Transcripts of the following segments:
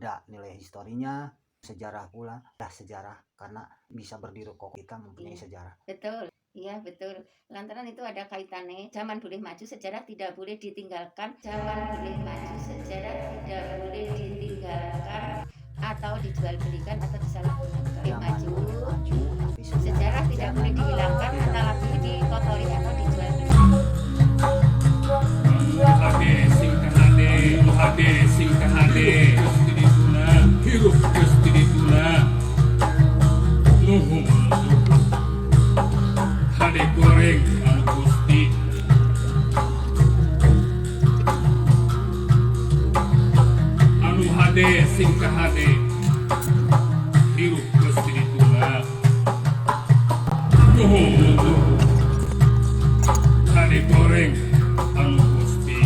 ada nilai historinya, sejarah pula. Sejarah karena bisa berdiri kokoh, kita mempunyai sejarah. Betul. Iya, betul. Lantaran itu ada kaitannya. Zaman boleh maju, sejarah tidak boleh ditinggalkan. Zaman boleh maju, sejarah tidak boleh ditinggalkan atau dijual belikan atau disalahgunakan. Maju, Tapi sejarah tidak boleh dihilangkan, apalagi dikotori atau dijual belikan. Hirup Gusti Nuhun Hade goreng anu Gusti anu hade sing kahade hirup Gusti Nuhun Hade goreng anu Gusti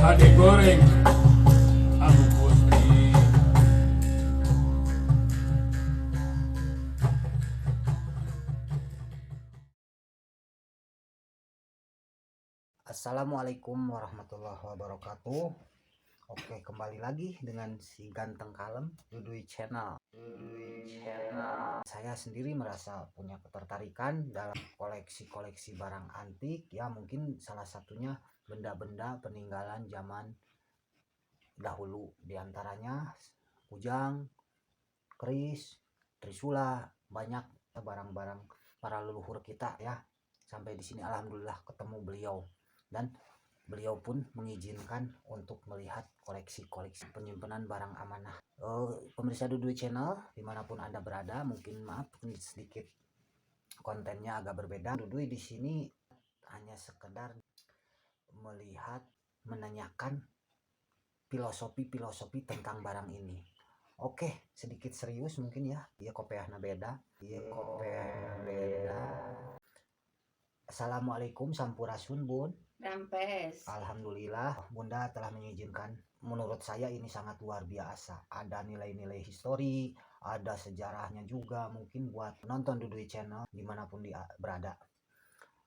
Hade goreng anu Gusti. Assalamualaikum warahmatullahi wabarakatuh. Oke, kembali lagi dengan si ganteng kalem Duduy Channel. Saya sendiri merasa punya ketertarikan dalam koleksi-koleksi barang antik, ya mungkin salah satunya benda-benda peninggalan zaman dahulu, diantaranya kujang, keris, trisula, banyak barang-barang para leluhur kita ya. Sampai di sini alhamdulillah ketemu beliau, dan beliau pun mengizinkan untuk melihat koleksi-koleksi penyimpanan barang amanah. Pemirsa Duduy Channel dimanapun Anda berada, mungkin maaf sedikit kontennya agak berbeda. Duduy di sini hanya sekedar melihat, menanyakan filosofi tentang barang ini. Oke, sedikit serius mungkin ya. Iya kopeahna beda. Assalamualaikum sampurasun Bun. Rampes. Alhamdulillah Bunda telah mengizinkan. Menurut saya ini sangat luar biasa. Ada nilai-nilai histori, ada sejarahnya juga, mungkin buat nonton Duduy Channel dimanapun dia berada.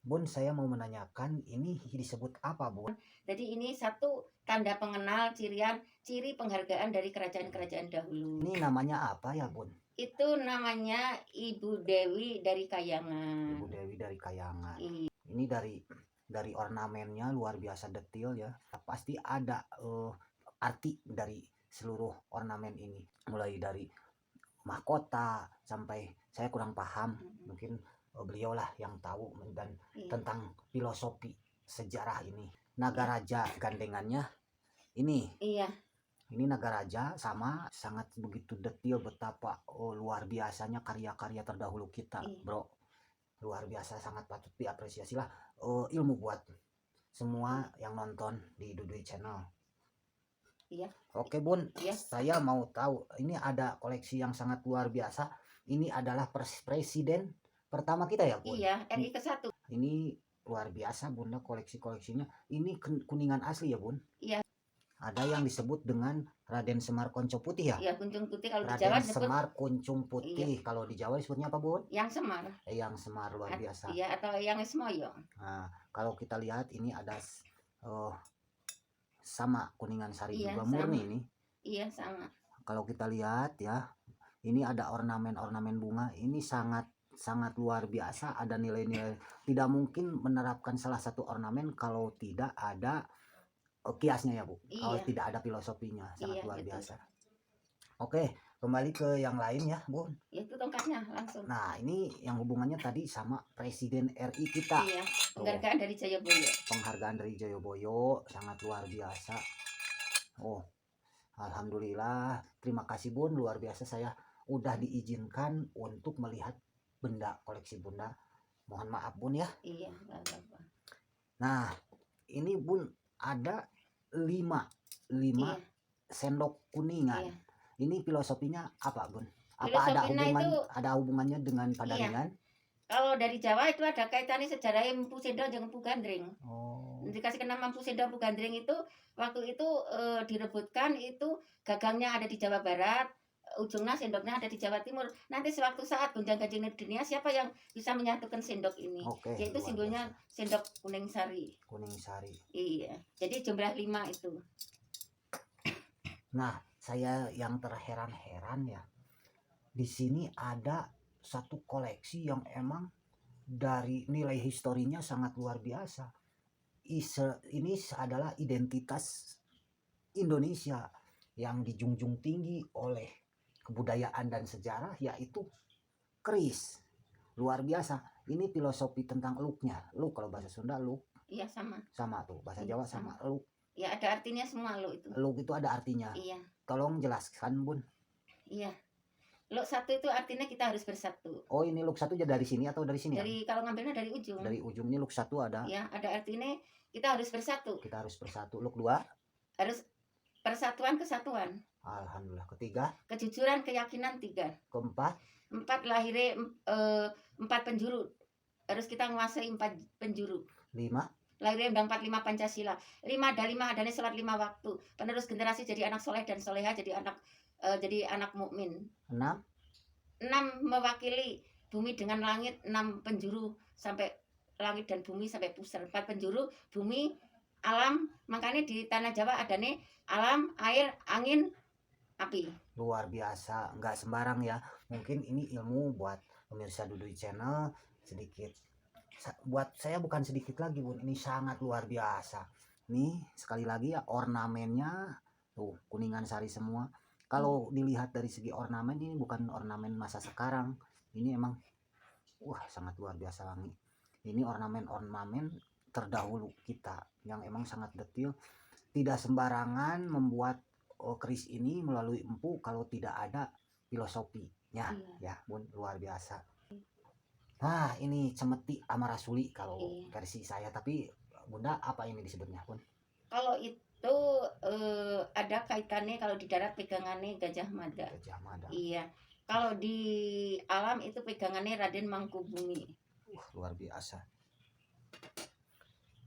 Bun, saya mau menanyakan, ini disebut apa Bun? Jadi ini satu tanda pengenal, ciri penghargaan dari kerajaan-kerajaan dahulu. Ini namanya apa ya Bun? Itu namanya Ibu Dewi dari Kayangan. Ibu Dewi dari Kayangan. Iya. Ini dari ornamennya luar biasa detail ya. Pasti ada arti dari seluruh ornamen ini. Mulai dari mahkota sampai saya kurang paham. Mungkin beliau lah yang tahu dan tentang filosofi sejarah ini. Naga Raja gandengannya ini. Iya. Ini Naga Raja sama sangat begitu detail, betapa luar biasanya karya-karya terdahulu kita, bro. Luar biasa, sangat patut diapresiasi lah. Ilmu buat semua yang nonton di Duduy Channel. Iya. Oke Bun, iya. Saya mau tahu, ini ada koleksi yang sangat luar biasa. Ini adalah presiden pertama kita ya Bun? Iya, RI ke-1. Ini luar biasa Bunda koleksi-koleksinya. Ini kuningan asli ya Bun? Iya. Ada yang disebut dengan Raden Semar Kuncup Putih ya? Iya, Kuncung Putih kalau Raden di Jawa disebut Semar Kuncup Putih. Iya. Kalau di Jawa disebutnya apa Bun? Yang Semar. Yang Semar, luar biasa. Iya, atau yang Semoyo. Nah, kalau kita lihat ini ada sama Kuningan Sari Iya, juga murni ini. Iya, sama. Kalau kita lihat ya, ini ada ornamen-ornamen bunga. Ini sangat luar biasa. Ada nilai-nilai. Tidak mungkin menerapkan salah satu ornamen kalau tidak ada kiasnya ya Bu. Iya. Kalau tidak ada filosofinya, sangat luar betul. biasa. Oke, kembali ke yang lain ya Bu. Itu tongkatnya langsung. Nah, ini yang hubungannya tadi sama Presiden RI kita. Iya, penghargaan dari Jayaboyo. Penghargaan dari Jayaboyo, sangat luar biasa. Oh, alhamdulillah, terima kasih Bun, luar biasa. Saya udah diizinkan untuk melihat benda koleksi Bunda. Mohon maaf Bun ya. Iya, apa-apa. Nah, ini Bun ada 5 Iya. sendok kuningan. Iya. Ini filosofinya apa Bun? Apa ada hubungannya dengan Padaringan? Kalau dari Jawa itu ada kaitannya sejarah Empu Sendo jeung Empu Gandring. Oh. Dikasih nama Empu Sendo Empu Gandring itu waktu itu direbutkan, itu gagangnya ada di Jawa Barat, ujungnya sendoknya ada di Jawa Timur. Nanti sewaktu saat gonjang ganjing dunia, siapa yang bisa menyatukan sendok ini? Oke, Yaitu luar simbolnya biasa. sendok kuning sari. Kuning sari. Iya. Jadi jumlah 5 itu. Nah, saya yang terheran-heran ya, di sini ada satu koleksi yang emang dari nilai historinya sangat luar biasa. Ini adalah identitas Indonesia yang dijunjung tinggi oleh kebudayaan dan sejarah, yaitu keris. Luar biasa. Ini filosofi tentang luknya. Luk kalau bahasa Sunda luk. Iya, sama. Sama tuh. Bahasa Iya, Jawa sama sama. luk. Ya ada artinya semua lo itu. Luk itu ada artinya. Iya. Tolong jelaskan, Bun. Iya. Luk satu itu artinya kita harus bersatu. Oh, ini luk satu dari sini atau dari sini? Dari kalau ngambilnya dari ujung. Dari ujung ini luk satu ada. Ya, ada artinya kita harus bersatu. Kita harus bersatu. Luk dua Harus persatuan kesatuan. alhamdulillah. Ketiga, Kejujuran keyakinan 3. keempat, 4 lahirnya 4 penjuru. Harus kita menguasai 4 penjuru. 5, Lahirnya Undang 45 Pancasila. 5 ada 5 adanya sholat 5 waktu. Penerus generasi jadi anak soleh dan soleha, jadi anak mukmin. 6, 6 mewakili bumi dengan langit, 6 penjuru sampai langit dan bumi sampai pusar. 4 penjuru bumi, alam. Makanya di tanah Jawa ada nih alam, air, angin, api. luar biasa. Nggak sembarang ya. Mungkin ini ilmu buat pemirsa Duduy Channel sedikit. Buat saya bukan sedikit lagi, Bun. Ini sangat luar biasa. Nih, sekali lagi ya, ornamennya tuh kuningan sari semua. Kalau dilihat dari segi ornamen, ini bukan ornamen masa sekarang. Ini emang sangat luar biasa wangi. Ini ornamen-ornamen terdahulu kita yang emang sangat detail. Tidak sembarangan membuat keris ini melalui empu kalau tidak ada filosofinya. Ya, Bun, luar biasa. Nah, ini cemeti amarasuli kalau versi saya, tapi Bunda apa ini disebutnya, Bun? Kalau itu ada kaitannya, kalau di darat pegangannya Gajah Mada. Gajah Mada. Iya. Kalau di alam itu pegangannya Raden Mangkubumi. Luar biasa.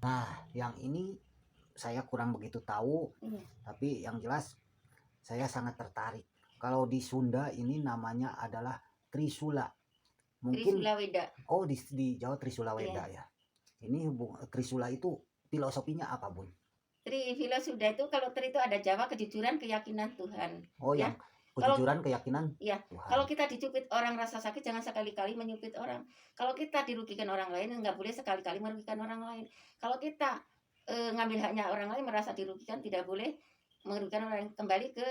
Nah, yang ini saya kurang begitu tahu, tapi yang jelas saya sangat tertarik. Kalau di Sunda ini namanya adalah Trisula. Mungkin Trisula Weda. Oh, di Jawa Trisula Weda ya. Ini Trisula itu filosofinya apa, Bun? Filosofi itu kalau itu ada Jawa, kejujuran keyakinan Tuhan. Oh, ya. Yang kejujuran keyakinan Tuhan. Kalau kita dicupit orang rasa sakit, jangan sekali-kali menyupit orang. Kalau kita dirugikan orang lain, nggak boleh sekali-kali merugikan orang lain. Kalau kita ngambil haknya orang lain, merasa dirugikan, tidak boleh merugikan orang lain. Kembali ke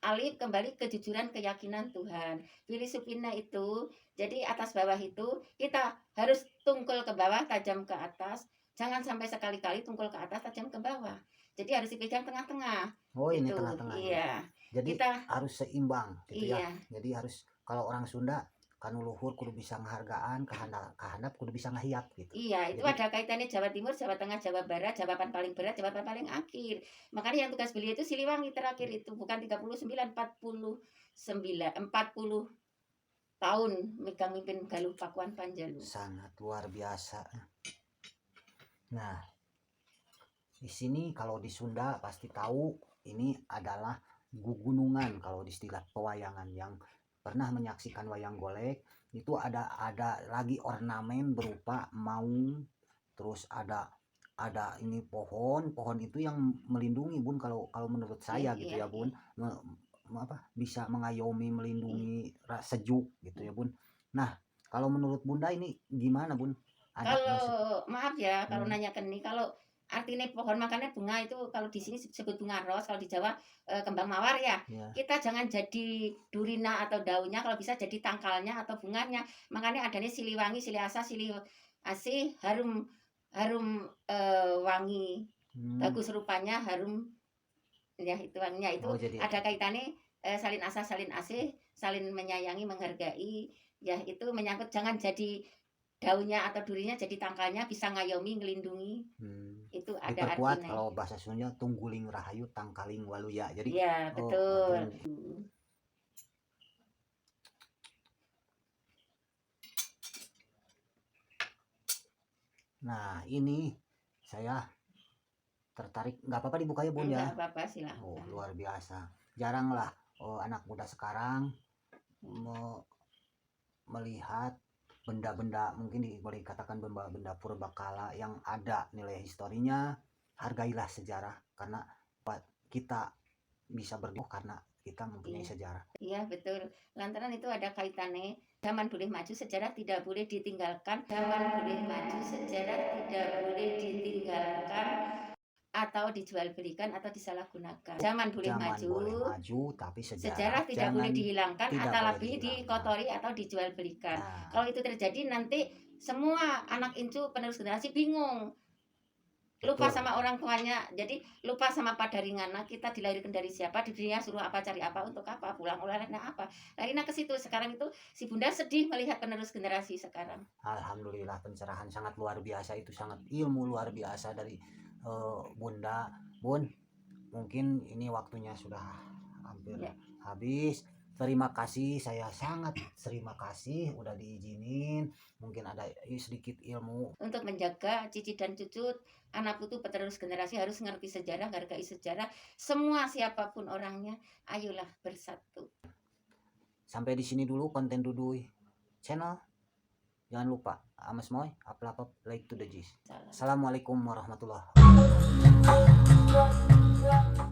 alif, kembali kejujuran keyakinan Tuhan. Filosofinya itu, jadi atas bawah itu kita harus tungkul ke bawah, tajam ke atas. Jangan sampai sekali-kali tungkul ke atas, tajam ke bawah. Jadi harus dipegang tengah-tengah. Oh, ini gitu. tengah-tengah. Iya. Jadi kita harus seimbang gitu iya. Ya. Jadi harus, kalau orang Sunda kan luhur kudu bisa ngehargaan, kehandap kudu bisa ngahiap gitu. Iya, itu ada kaitannya Jawa Timur, Jawa Tengah, Jawa Barat, jawaban paling berat, jawaban paling akhir. Makanya yang tugas beliau itu Siliwangi terakhir itu, bukan 39, 40 tahun megang mimpin Galuh Pakuan Panjalu. Sangat luar biasa. Nah, di sini kalau di Sunda pasti tahu ini adalah gugunungan kalau di istilah pewayangan. Yang pernah menyaksikan wayang golek itu ada lagi ornamen berupa maung, terus ada ini pohon itu yang melindungi, Bun, kalau menurut saya gitu ya, Bun. Bisa mengayomi, melindungi sejuk gitu ya, Bun. Nah, kalau menurut Bunda ini gimana, Bun? Kalau maaf ya kalau nanyakan nih, kalau artinya pohon makanya bunga itu kalau di sini disebut bunga ros, kalau di Jawa kembang mawar ya. Kita jangan jadi durina atau daunnya, kalau bisa jadi tangkalnya atau bunganya. Makanya adanya Siliwangi, Siliasa, Siliasih, harum wangi, bagus rupanya, harum ya, itu wanginya itu. Ada kaitannya salin asa salin asih, salin menyayangi, menghargai ya, itu menyangkut jangan jadi daunnya atau durinya, jadi tangkalnya, bisa ngayomi, ngelindungi. Itu ada diperkuat artinya. Kalau bahasa Sunda tungguling rahayu tangkaling waluya. Jadi ya betul. Nah, ini saya tertarik. Nggak apa-apa dibuka ya, Bun, ya? Nggak apa-apa, silahkan. Luar biasa. Jarang lah anak muda sekarang melihat benda-benda, mungkin boleh dikatakan benda-benda purbakala yang ada nilai historinya, hargailah sejarah karena kita bisa karena kita mempunyai sejarah. Iya betul, lantaran itu ada kaitannya. Zaman boleh maju, sejarah tidak boleh ditinggalkan. Zaman boleh maju, sejarah tidak boleh ditinggalkan atau dijual belikan atau disalahgunakan. Zaman boleh maju, tapi sejarah tidak boleh dihilangkan atau lebih dikotori atau dijual belikan. Kalau itu terjadi nanti semua anak incu penerus generasi bingung, lupa sama orang tuanya, jadi lupa sama padaringana, kita dilahirkan dari siapa, di dunia suruh apa, cari apa, untuk apa, pulang ulahnya apa. Larinya ke situ. Sekarang itu si bunda sedih melihat penerus generasi sekarang. Alhamdulillah, pencerahan sangat luar biasa, itu sangat ilmu luar biasa dari Bunda. Bun, mungkin ini waktunya sudah hampir habis. Terima kasih, saya sangat terima kasih udah diizinin, mungkin ada sedikit ilmu untuk menjaga cici dan cucu, anak putu penerus generasi harus ngerti sejarah, hargai sejarah. Semua siapapun orangnya, ayolah bersatu. Sampai di sini dulu konten Dudui channel. Jangan lupa amas moy upload like to the G's. Assalamualaikum warahmatullahi wabarakatuh.